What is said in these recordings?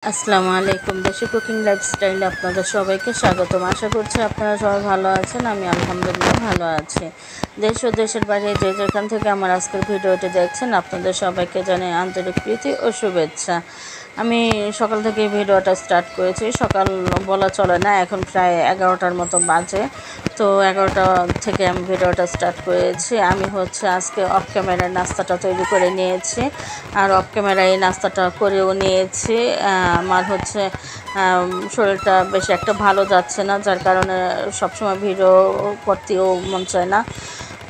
আসসালামু আলাইকুম। দেশি কুকিং লাইফস্টাইলে আপনাদের সবাইকে স্বাগতম। আশা করছি আপনারা সবাই ভালো আছেন। আমি আলহামদুলিল্লাহ ভালো আছি। দেশ ও দেশের বাইরে যে যেখান থেকে আমার আজকের ভিডিওটি দেখছেন আপনাদের সবাইকে জানাই আন্তরিক প্রীতি ও শুভেচ্ছা। আমি সকাল থেকে ভিডিওটা স্টার্ট করেছি। সকাল বলা চলে না, এখন প্রায় 11টার মতো বাজে। তো 11টা থেকে আমি ভিডিওটা স্টার্ট করেছি। আমি আজকে অফ ক্যামেরায় নাস্তাটা তৈরি করে নিয়েছি, আর অফ ক্যামেরায় এই নাস্তাটা করেও নিয়েছি। আমার শরীরটা বেশ একটা ভালো যাচ্ছে না, যার কারণে সবসময় ভিডিও করতেও মন চায় না।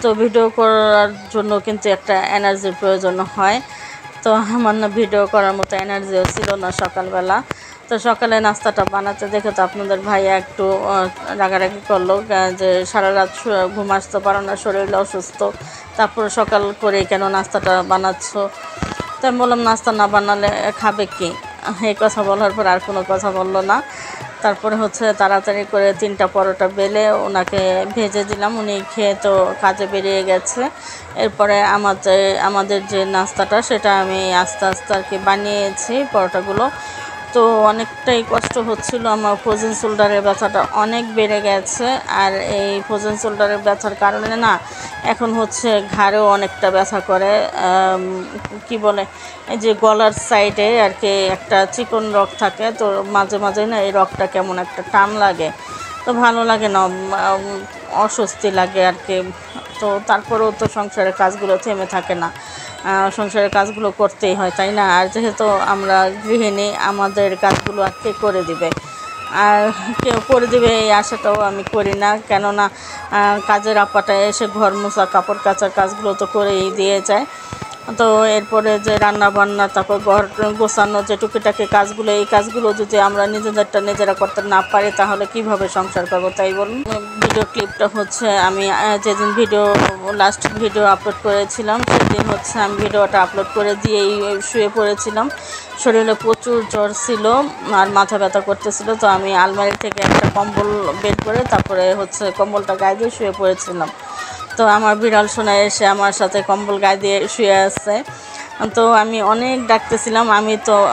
তো ভিডিও করার জন্য কিন্তু একটা এনার্জির প্রয়োজন হয়। তো আমার না ভিডিও করার মতো এনার্জিও ছিল না সকালবেলা। তো সকালে নাস্তাটা বানাতে দেখে তো আপনাদের ভাইয়া একটু রাগারাগি করলো যে সারা রাত ঘুম আসতে পারো না, শরীর অসুস্থ, তারপরে সকাল করে কেন নাস্তাটা বানাচ্ছ। তো আমি বললাম নাস্তা না বানালে খাবে কি, এই কথা বলার পর আর কোনো কথা বললো না। তারপরে তাড়াতাড়ি করে 3টা পরোটা বেলে ওনাকে ভেজে দিলাম, উনি খেয়ে তো কাজে বেরিয়ে গেছে। এরপরে আমাদের যে নাস্তাটা সেটা আমি আস্তে আস্তে আর কি বানিয়েছি পরোটাগুলো। তো অনেকটাই কষ্ট হচ্ছিল, আমার ফ্রোজেন শোল্ডারের ব্যথাটা অনেক বেড়ে গেছে। আর এই ফ্রোজেন শোল্ডারের ব্যথার কারণে না এখন ঘাড়েও অনেকটা ব্যথা করে। কি বলে, এই যে গলার সাইডে আর কি একটা চিকন রগ থাকে, তো মাঝে মাঝে না এই রগটা কেমন একটা টান লাগে, তো ভালো লাগে না, অস্বস্তি লাগে আর কি। তো তারপরেও তো সংসারের কাজগুলো থেমে থাকে না, সংসারের কাজগুলো করতেই হয়, তাই না? আর যেহেতু আমরা গৃহিণী, আমাদের কাজগুলো আর কে করে দিবে, আর কেউ করে দিবে এই আশাটাও আমি করি না। কেননা কাজের আপাটা এসে ঘর মোছা কাপড় কাচার কাজগুলো তো করেই দিয়ে যায়। তো এরপরে যে রান্না বান্না, তারপর ঘর গোছানো, যে টুকিটাকি কাজগুলো, এই কাজগুলো যদি আমরা নিজেরা করতে না পারি তাহলে কিভাবে সংসার করবো, তাই বলুন। ভিডিও ক্লিপটা আমি যেদিন লাস্ট ভিডিও আপলোড করেছিলাম সেদিন আমি ভিডিওটা আপলোড করে দিয়েই শুয়ে পড়েছিলাম। শরীরে প্রচুর জ্বর ছিল আর মাথা ব্যথা করতেছিল। তো আমি আলমারি থেকে একটা কম্বল বের করে তারপরে কম্বলটা গায়ে দিয়ে শুয়ে পড়েছিলাম। তো আমার বিড়াল সোনা এসে আমার সাথে কম্বল গায়ে দিয়ে শুয়ে আছে। তো আমি অনেক ডাকতেছিলাম।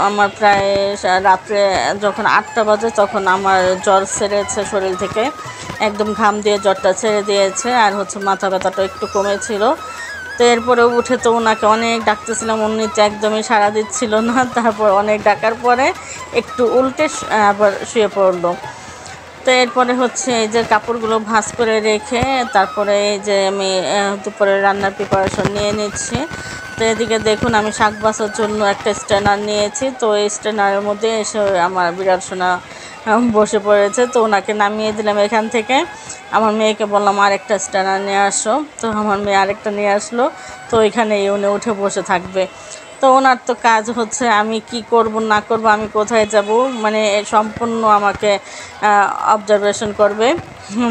আমার প্রায় রাত্রে যখন 8টা বাজে তখন আমার জ্বর ছেড়েছে শরীর থেকে, একদম ঘাম দিয়ে জ্বরটা ছেড়ে দিয়েছে, আর মাথা ব্যথাটা একটু কমেছিল। তো এরপরে উঠে তো ওনাকে অনেক ডাকতেছিলাম, উনি তো একদমই সাড়া দিচ্ছিল না। তারপর অনেক ডাকার পরে একটু উল্টে আবার শুয়ে পড়লো। তো এরপরে এই যে কাপড়গুলো ভাঁজ করে রেখে তারপরে এই যে আমি দুপুরে রান্নার প্রিপারেশন নিয়ে নিচ্ছি। তো এদিকে দেখুন আমি শাক বাছার জন্য একটা স্ট্যান্ডার নিয়েছি। তো এই স্ট্যান্ডারের মধ্যে এসে আমার বিড়াল সোনা বসে পড়েছে। তো ওনাকে নামিয়ে দিলাম এখান থেকে। আমার মেয়েকে বললাম আরেকটা স্ট্যান্ডার নিয়ে আসো। তো আমার মেয়ে আরেকটা নিয়ে আসলো। তো এখানে উনি উঠে বসে থাকবে। তো ওনার তো কাজ আমি কি করব না করব, আমি কোথায় যাব, মানে সম্পূর্ণ আমাকে অবজারভেশন করবে।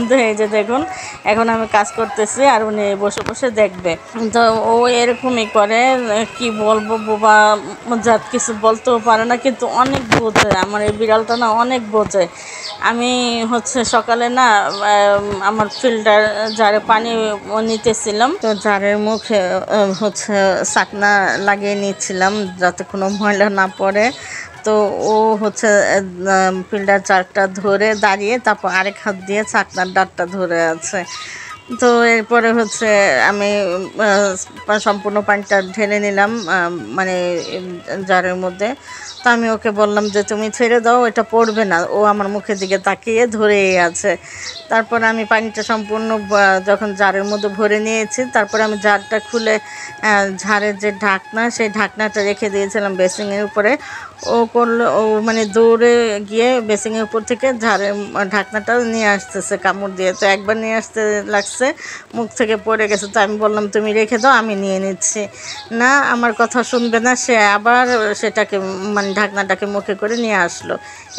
তো এই যে দেখুন এখন আমি কাজ করতেছি আর উনি বসে বসে দেখবে। তো ও এরকমই করে, কি বলবো, বোবা জাত, কিছু বলতেও পারে না, কিন্তু অনেক বোঝে। আমার এই বিড়ালটা না অনেক বোঝে। আমি সকালে না আমার ফিল্টার জারে পানি নিতেছিলাম, তো জারের মুখে ছাকনা লাগিয়ে নিচ্ছিলাম যাতে কোনো ময়লা না পড়ে। তো ও ফিল্টার জারটা ধরে দাঁড়িয়ে তারপর আরেক হাত দিয়ে ছাকনার ডাটটা ধরে আছে। তো এরপরে আমি সম্পূর্ণ পানিটা ঢেলে নিলাম মানে জারের মধ্যে। তো আমি ওকে বললাম যে তুমি ছেড়ে দাও, এটা পড়বে না। ও আমার মুখের দিকে তাকিয়ে ধরেই আছে। তারপর আমি পানিটা সম্পূর্ণ যখন জারের মধ্যে ভরে নিয়েছি, তারপরে আমি জারটা খুলে ঝাড়ের যে ঢাকনা, সেই ঢাকনাটা রেখে দিয়েছিলাম বেসিংয়ের উপরে। ও করলো, ও মানে দৌড়ে গিয়ে বেসিংয়ের উপর থেকে ঝাড়ের ঢাকনাটা নিয়ে আসতেছে কামড় দিয়ে। তো একবার নিয়ে আসতে লাগছে, মুখ থেকে পড়ে গেছে। তো আমি বললাম তুমি রেখে দাও, আমি নিয়ে নিচ্ছি। না, আমার কথা শুনবে না, সে আবার সেটাকে মানে ঢাকনাটাকে মুখে করে নিয়ে আসলো,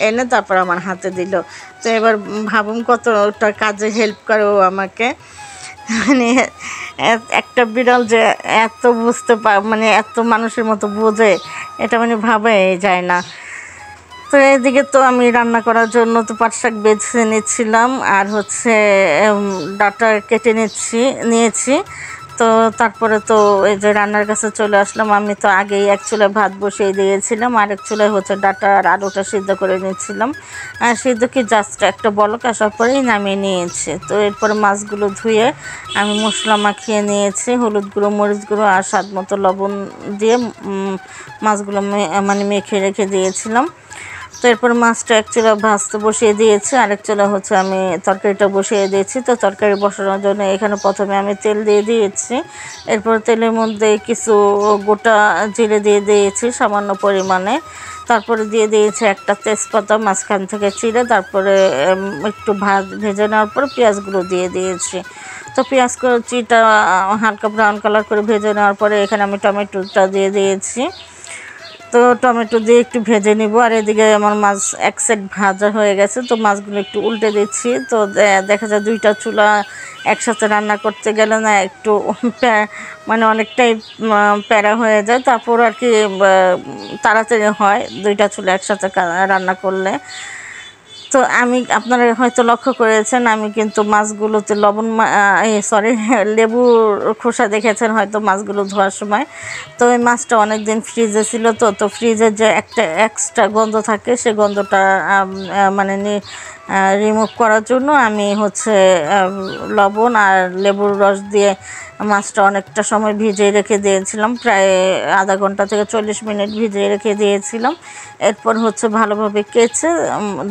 এনে তারপর আমার হাতে দিল। তো এবার ভাবুন কতটা কাজে হেল্প করে ও আমাকে। মানে একটা বিড়াল যে এত মানে এত মানুষের মতো বোঝে, এটা মানে ভাবাই যায় না। তো এদিকে তো আমি রান্না করার জন্য তো পাট শাক বেছে নিচ্ছিলাম, আর ডাঁটা কেটে নিয়েছি। তো তারপরে তো এই যে রান্নার কাছে চলে আসলাম। আমি তো আগেই এক চুলায় ভাত বসিয়ে দিয়েছিলাম, আরেক চুলায় হচ্ছে ডাটা আর আলুটা সিদ্ধ করে নিচ্ছিলাম। আর সিদ্ধ কি জাস্ট একটা বলক আসার পরেই নামিয়ে নিয়েছি। তো এরপরে মাছগুলো ধুয়ে আমি মশলা মাখিয়ে নিয়েছি, হলুদ গুঁড়ো, মরিচ গুঁড়ো আর স্বাদ মতো লবণ দিয়ে মাছগুলো মানে মেখে রেখে দিয়েছিলাম। তো এরপর মাছটা এক চুলা ভাজতে বসিয়ে দিয়েছি, আরেক চুলা হচ্ছে আমি তরকারিটা বসিয়ে দিয়েছি। তো তরকারি বসানোর জন্য এখানে প্রথমে আমি তেল দিয়ে দিয়েছি, এরপর তেলের মধ্যে কিছু গোটা জিরে দিয়ে দিয়েছি সামান্য পরিমাণে, তারপরে দিয়ে দিয়েছি একটা তেজপাতা মাঝখান থেকে চিড়ে, তারপরে একটু ভেজে নেওয়ার পর পেঁয়াজগুলো দিয়ে দিয়েছি। তো পেঁয়াজ কুচিটা হালকা ব্রাউন কালার করে ভেজে নেওয়ার পরে এখানে আমি টমেটোটা দিয়ে দিয়েছি। তো টমেটো দিয়ে একটু ভেজে নিব। আর এদিকে আমার মাছ এক সাইড ভাজা হয়ে গেছে, তো মাছগুলো একটু উল্টে দিচ্ছি। তো দেখা যায় দুইটা চুলা একসাথে রান্না করতে গেলে না একটু মানে অনেকটাই প্যারা হয়ে যায়, তারপর আর কি তাড়াতাড়ি হয় দুইটা চুলা একসাথে রান্না করলে। তো আমি আপনারা হয়তো লক্ষ্য করেছেন আমি কিন্তু মাছগুলোতে লেবুর খোসা দেখেছেন হয়তো মাছগুলো ধোয়ার সময়। তো এই মাছটা অনেক দিন ফ্রিজে ছিল, তো ফ্রিজের যে একটা এক্সট্রা গন্ধ থাকে সে গন্ধটা মানে রিমুভ করার জন্য আমি হচ্ছে লবণ আর লেবুর রস দিয়ে মাছটা অনেকটা সময় ভিজিয়ে রেখে দিয়েছিলাম, প্রায় আধা ঘন্টা থেকে 40 মিনিট ভিজিয়ে রেখে দিয়েছিলাম। এরপর হচ্ছে ভালোভাবে কেচে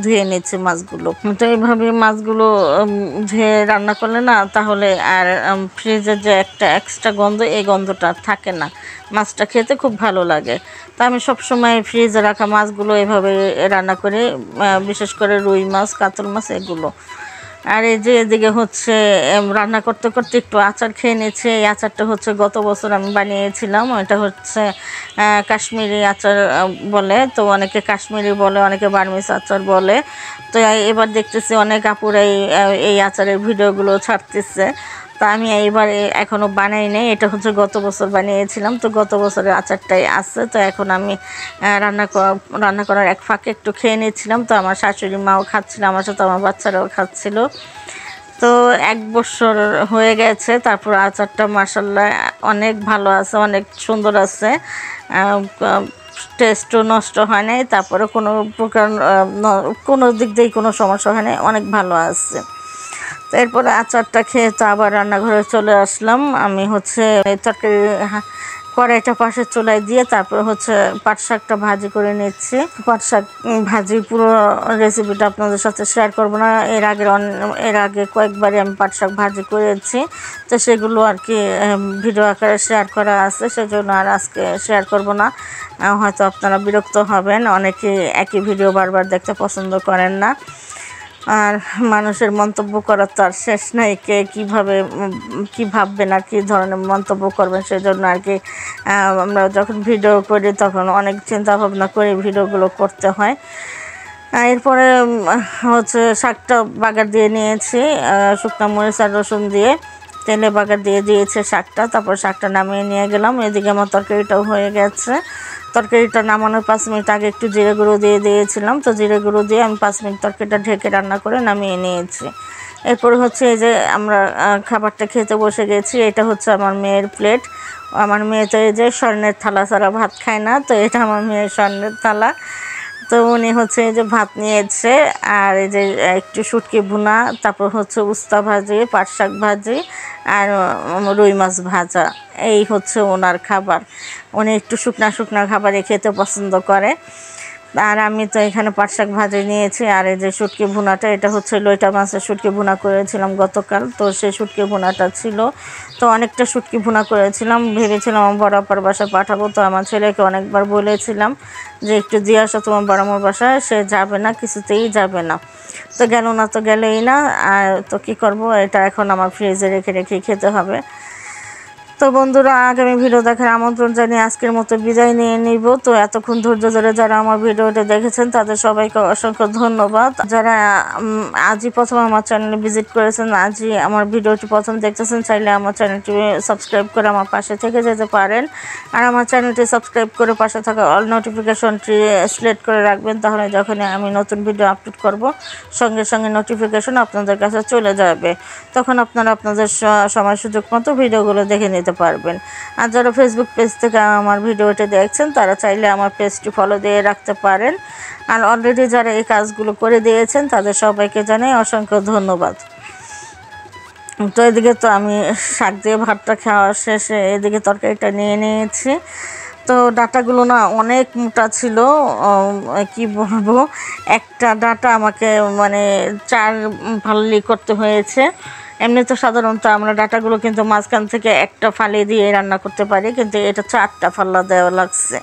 ধুয়ে নিচ্ছি মাছগুলো। তো এইভাবে মাছগুলো ধুয়ে রান্না করলে না তাহলে আর ফ্রিজের যে একটা এক্সট্রা গন্ধ এই গন্ধটা থাকে না, মাছটা খেতে খুব ভালো লাগে। তো আমি সবসময় ফ্রিজে রাখা মাছগুলো এভাবে রান্না করি, বিশেষ করে রুই মাছ, কাতল মাছ এগুলো। আর এই যে এদিকে হচ্ছে রান্না করতে করতে একটু আচার খেয়ে নিয়েছি। এই আচারটা হচ্ছে গত বছর আমি বানিয়েছিলাম, এটা হচ্ছে কাশ্মীরি আচার বলে, তো অনেকে কাশ্মীরি বলে, অনেকে বার্মিজ আচার বলে। তো এবার দেখতেছি অনেক আপুরাই এই আচারের ভিডিওগুলো ছাড়তেছে, তা আমি এইবার এখনও বানাই নাই। এটা হচ্ছে গত বছর বানিয়েছিলাম, তো গত বছরের আচারটাই আছে। তো এখন আমি রান্না করার এক ফাঁকে একটু খেয়ে নিচ্ছিলাম। তো আমার শাশুড়ি মাও খাচ্ছিল, আমার সাথে আমার বাচ্চারাও খাচ্ছিল। তো 1 বছর হয়ে গেছে, তারপর আচারটা মাশাআল্লাহ অনেক ভালো আছে, অনেক সুন্দর আছে, টেস্টও নষ্ট হয় নাই, তারপরে কোনো প্রকার কোনো দিক দিয়ে কোনো সমস্যা হয় নাই, অনেক ভালো আছে। তো এরপরে আচারটা খেয়ে তো আবার রান্নাঘরে চলে আসলাম। আমি হচ্ছে তরকারি কড়াইটা পাশের চুলায় দিয়ে তারপর হচ্ছে পাট শাকটা ভাজি করে নিচ্ছি। পাট শাক ভাজি পুরো রেসিপিটা আপনাদের সাথে শেয়ার করব না, এর আগে কয়েকবারই আমি পাট শাক ভাজি করেছি, তো সেগুলো আর কি ভিডিও আকারে শেয়ার করা আছে, সেজন্য আর আজকে শেয়ার করব না। হয়তো আপনারা বিরক্ত হবেন, অনেকে একই ভিডিও বারবার দেখতে পছন্দ করেন না। আর মানুষের মন্তব্য করার তো আর শেষ নাই, কে কীভাবে কী ভাববেন আর কী ধরনের মন্তব্য করবেন, সেজন্য আর কি আমরা যখন ভিডিও করি তখন অনেক চিন্তা ভাবনা করে ভিডিওগুলো করতে হয়। এরপরে হচ্ছে শাকটা বাগার দিয়ে নিয়েছি, শুকনো মরিচ আর রসুন দিয়ে তেলে বাগার দিয়ে দিয়েছে শাকটা, তারপর শাকটা নামিয়ে নিয়ে গেলাম। এদিকে আমার তরকারিটাও হয়ে গেছে। তরকারিটা নামানোর 5 মিনিট আগে একটু জিরে গুঁড়ো দিয়ে দিয়েছিলাম, তো জিরে গুঁড়ো দিয়ে আমি 5 মিনিট তরকারিটা ঢেকে রান্না করে নামিয়ে নিয়েছি। এরপর হচ্ছে এই যে আমরা খাবারটা খেতে বসে গেছি। এটা হচ্ছে আমার মেয়ের প্লেট। আমার মেয়ে তো এই যে স্বর্ণের থালা ছাড়া ভাত খায় না, তো এটা আমার মেয়ের স্বর্ণের থালা। তো উনি হচ্ছে এই যে ভাত নিয়েছে, আর এই যে একটু শুটকি ভুনা, তারপর হচ্ছে উস্তা ভাজি, পাট শাক ভাজি আর রুই মাছ ভাজা, এই হচ্ছে ওনার খাবার। উনি একটু শুকনা শুকনা খাবারই খেতে পছন্দ করে। আর আমি তো এখানে পাট শাক ভাজি নিয়েছি, আর এই যে শুটকি ভুনাটা, এটা হচ্ছে লইটা মাছের শুটকি ভুনা করেছিলাম গতকাল, তো সেই শুটকি ভুনাটা ছিল। তো অনেকটা শুটকি ভুনা করেছিলাম, ভেবেছিলাম আমার বড় আপার বাসায় পাঠাবো। তো আমার ছেলেকে অনেকবার বলেছিলাম যে একটু দিয়ে আসো তোমার বড় আম্মুর বাসায়, সে যাবে না, কিছুতেই যাবে না। তো গেল না, তো গেলই না। আর তো কী করব, এটা এখন আমার ফ্রিজে রেখে রেখে খেতে হবে। তো বন্ধুরা, আগামী ভিডিও দেখার আমন্ত্রণ জানিয়ে আজকের মতো বিদায় নিয়ে নিব। তো এতক্ষণ ধৈর্য ধরে যারা আমার ভিডিওটা দেখেছেন তাদের সবাইকে অসংখ্য ধন্যবাদ। যারা আজই প্রথম আমার চ্যানেলে ভিজিট করেছেন, আজই আমার ভিডিওটি প্রথম দেখতেছেন, চাইলে আমার চ্যানেলটি সাবস্ক্রাইব করে আমার পাশে থেকে যেতে পারেন। আর আমার চ্যানেলটি সাবস্ক্রাইব করে পাশে থাকা অল নোটিফিকেশনটি সিলেক্ট করে রাখবেন, তাহলে যখনই আমি নতুন ভিডিও আপলোড করব সঙ্গে সঙ্গে নোটিফিকেশন আপনাদের কাছে চলে যাবে। তখন আপনারা আপনাদের সময় সুযোগ মতো ভিডিওগুলো দেখে নিতে পারবেন। আর যারা ফেসবুক পেজ থেকে আমার ভিডিওটি দেখছেন তারা চাইলে আমার পেজটি ফলো দিয়ে রাখতে পারেন। আর অলরেডি যারা এই কাজগুলো করে দিয়েছেন তাদের সবাইকে জানাই অসংখ্য ধন্যবাদ। তো এদিকে তো আমি শাক দিয়ে ভাতটা খাওয়া শেষে এদিকে তরকারিটা নিয়ে নিয়েছি। তো ডাঁটাগুলো না অনেক মোটা ছিল, কি বলবো, একটা ডাঁটা আমাকে মানে 4 ফালি করতে হয়েছে। এমনি তো সাধারণত আমরা ডাঁটাগুলো কিন্তু মাঝখান থেকে একটা ফালি দিয়ে রান্না করতে পারি, কিন্তু এটা 4টা ফাল্লা দেওয়া লাগছে।